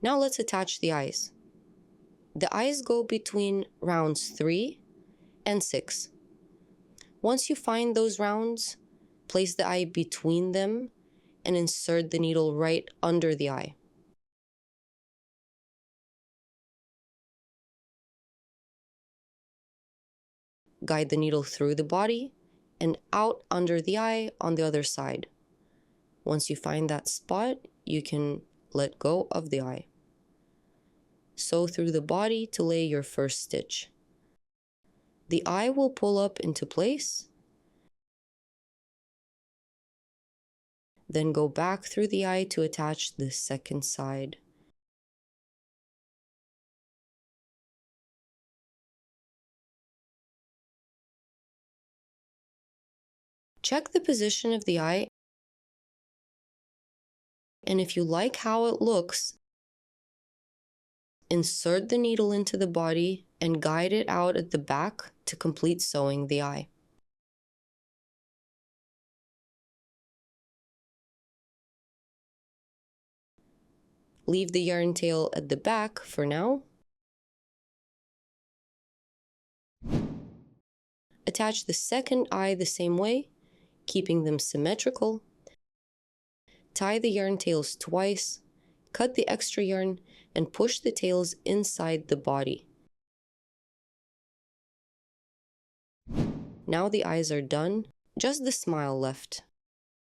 Now let's attach the eyes. The eyes go between rounds 3 and 6. Once you find those rounds, place the eye between them and insert the needle right under the eye. Guide the needle through the body and out under the eye on the other side. Once you find that spot, you can let go of the eye. Sew through the body to lay your first stitch. The eye will pull up into place, then go back through the eye to attach the second side. Check the position of the eye, and if you like how it looks, insert the needle into the body and guide it out at the back to complete sewing the eye. Leave the yarn tail at the back for now. Attach the second eye the same way, keeping them symmetrical. Tie the yarn tails twice, cut the extra yarn, and push the tails inside the body. Now the eyes are done, just the smile left.